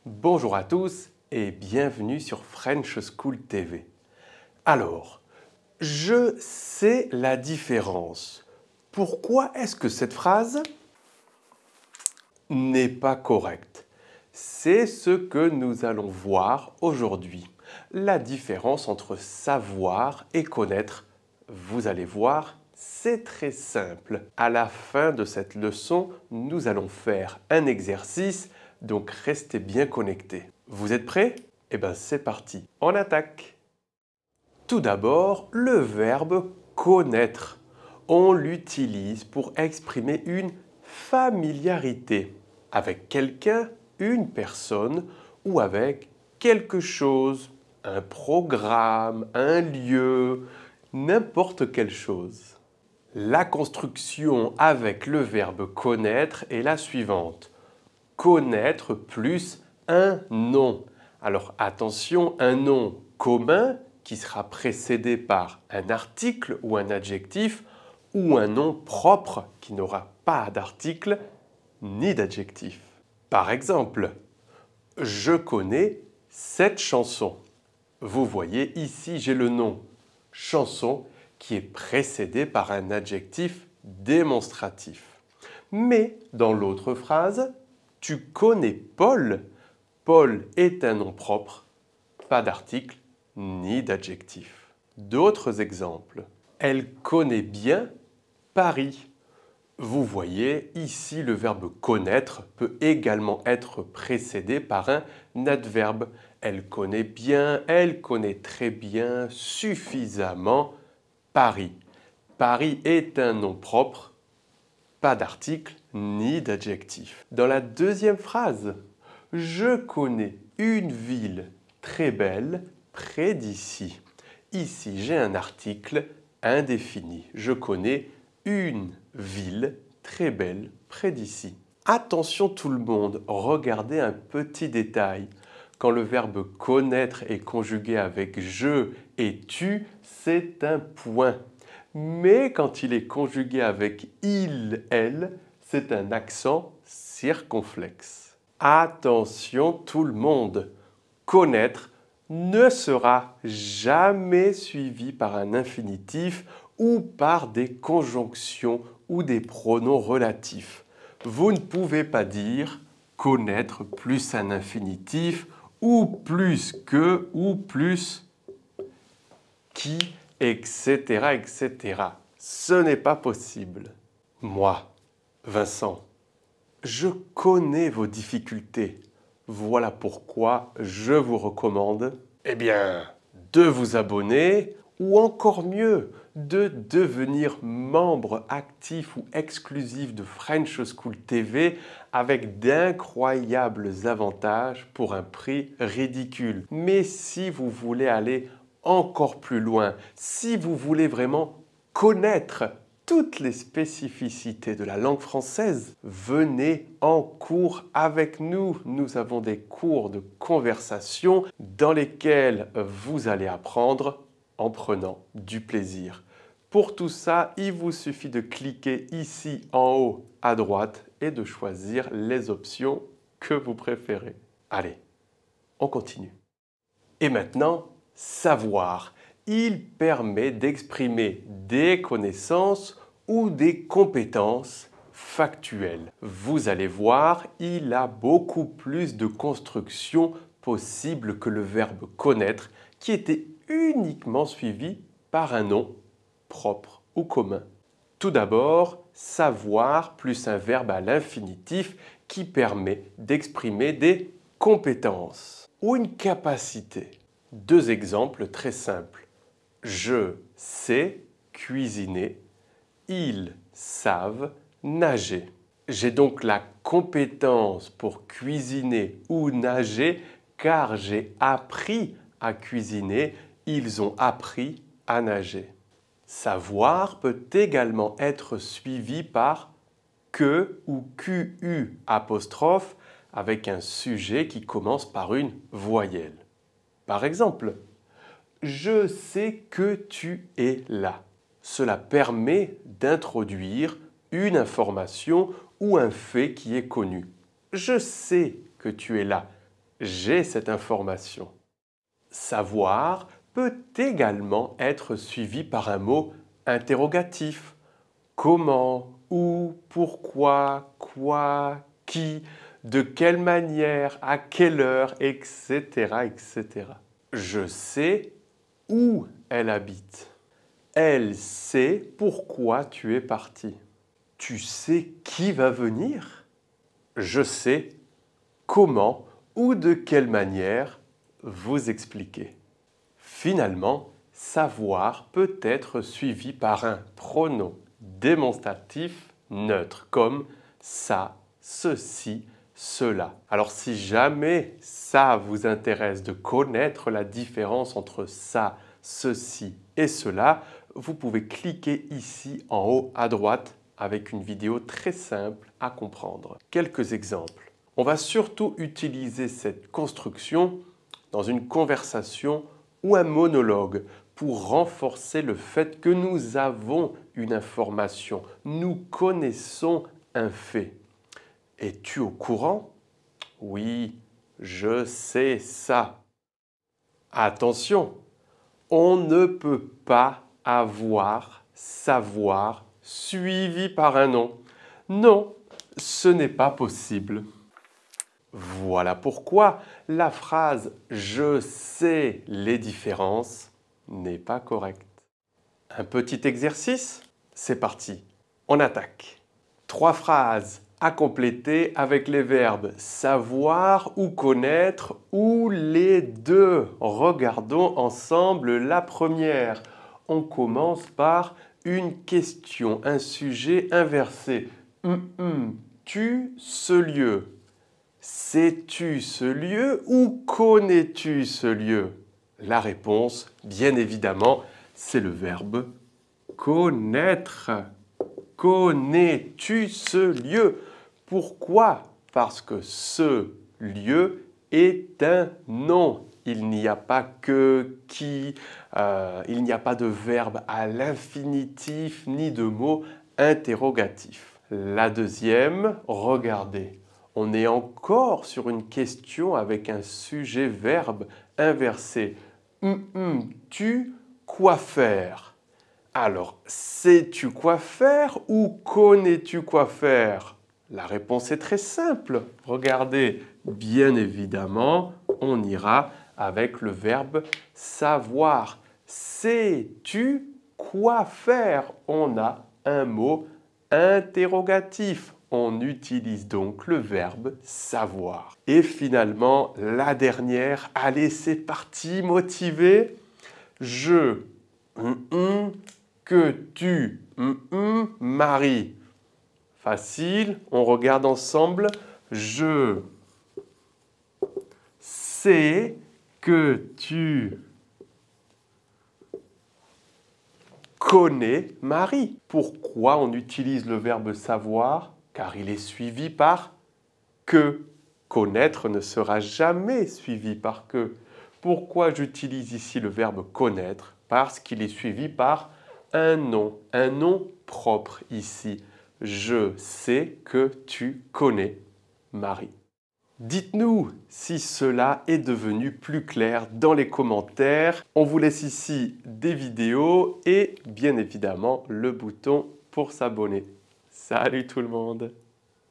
Bonjour à tous et bienvenue sur French School TV. Alors, je sais la différence. Pourquoi est-ce que cette phrase n'est pas correcte? C'est ce que nous allons voir aujourd'hui. La différence entre savoir et connaître. Vous allez voir, c'est très simple. À la fin de cette leçon, nous allons faire un exercice, donc restez bien connectés. Vous êtes prêts? Eh bien c'est parti, on attaque! Tout d'abord, le verbe connaître. On l'utilise pour exprimer une familiarité avec quelqu'un, une personne ou avec quelque chose, un programme, un lieu, n'importe quelle chose. La construction avec le verbe connaître est la suivante. Connaître plus un nom. Alors attention, un nom commun qui sera précédé par un article ou un adjectif ou un nom propre qui n'aura pas d'article ni d'adjectif. Par exemple, je connais cette chanson. Vous voyez ici, j'ai le nom chanson qui est précédé par un adjectif démonstratif. Mais dans l'autre phrase, tu connais Paul. Paul est un nom propre, pas d'article ni d'adjectif. D'autres exemples. Elle connaît bien Paris. Vous voyez, ici le verbe connaître peut également être précédé par un adverbe. Elle connaît bien, elle connaît très bien, suffisamment Paris. Paris est un nom propre, pas d'article ni d'adjectif. Dans la deuxième phrase, je connais une ville très belle près d'ici. Ici, j'ai un article indéfini. Je connais une ville très belle près d'ici. Attention tout le monde, regardez un petit détail. Quand le verbe connaître est conjugué avec je et tu, c'est un point. Mais quand il est conjugué avec il, elle, c'est un accent circonflexe. Attention tout le monde, connaître ne sera jamais suivi par un infinitif ou par des conjonctions ou des pronoms relatifs. Vous ne pouvez pas dire connaître plus un infinitif ou plus que ou plus qui, etc., etc. Ce n'est pas possible. Moi, Vincent, je connais vos difficultés. Voilà pourquoi je vous recommande, de vous abonner ou encore mieux, de devenir membre actif ou exclusif de French School TV avec d'incroyables avantages pour un prix ridicule. Mais si vous voulez aller encore plus loin, si vous voulez vraiment connaître toutes les spécificités de la langue française, venez en cours avec nous. Nous avons des cours de conversation dans lesquels vous allez apprendre en prenant du plaisir. Pour tout ça, il vous suffit de cliquer ici en haut à droite et de choisir les options que vous préférez. Allez, on continue. Et maintenant, savoir. Il permet d'exprimer des connaissances ou des compétences factuelles. Vous allez voir, il a beaucoup plus de constructions possibles que le verbe connaître qui était uniquement suivi par un nom propre ou commun. Tout d'abord, savoir plus un verbe à l'infinitif qui permet d'exprimer des compétences ou une capacité. Deux exemples très simples. Je sais cuisiner, ils savent nager. J'ai donc la compétence pour cuisiner ou nager car j'ai appris à cuisiner, ils ont appris à nager. Savoir peut également être suivi par que ou QU apostrophe avec un sujet qui commence par une voyelle. Par exemple, je sais que tu es là. Cela permet d'introduire une information ou un fait qui est connu. Je sais que tu es là. j'ai cette information. Savoir peut également être suivi par un mot interrogatif. Comment, où, pourquoi, quoi, qui, de quelle manière, à quelle heure, etc., etc. Je sais où elle habite. Elle sait pourquoi tu es parti. Tu sais qui va venir? Je sais comment ou de quelle manière vous expliquer. Finalement, savoir peut être suivi par un pronom démonstratif neutre comme ça, ceci, cela. Alors si jamais ça vous intéresse de connaître la différence entre ça, ceci et cela, vous pouvez cliquer ici en haut à droite avec une vidéo très simple à comprendre. Quelques exemples. On va surtout utiliser cette construction dans une conversation ou un monologue pour renforcer le fait que nous avons une information, nous connaissons un fait. Es-tu au courant? Oui, je sais ça. Attention, on ne peut pas avoir savoir suivi par un nom. Non, ce n'est pas possible. Voilà pourquoi la phrase « je sais les différences » n'est pas correcte. Un petit exercice? C'est parti, on attaque. 3 phrases à compléter avec les verbes savoir ou connaître ou les deux. Regardons ensemble la première. On commence par une question, un sujet inversé. Tu ce lieu? Sais-tu ce lieu ou connais-tu ce lieu? La réponse, bien évidemment, c'est le verbe connaître. Connais-tu ce lieu? Pourquoi? Parce que ce lieu est un nom. Il n'y a pas que qui, il n'y a pas de verbe à l'infinitif ni de mot interrogatif. La deuxième, regardez. On est encore sur une question avec un sujet-verbe inversé. Tu quoi faire? Alors, sais-tu quoi faire ou connais-tu quoi faire? La réponse est très simple. Regardez, bien évidemment, on ira avec le verbe savoir. Sais-tu quoi faire? On a un mot interrogatif. On utilise donc le verbe savoir. Et finalement, la dernière, allez, c'est parti, motivé. Je, que tu, maries. Facile, on regarde ensemble. Je sais que tu connais Marie. Pourquoi on utilise le verbe savoir? Car il est suivi par que. Connaître ne sera jamais suivi par que. Pourquoi j'utilise ici le verbe connaître? Parce qu'il est suivi par un nom propre ici. Je sais que tu connais Marie. Dites-nous si cela est devenu plus clair dans les commentaires. On vous laisse ici des vidéos et bien évidemment le bouton pour s'abonner. Salut tout le monde!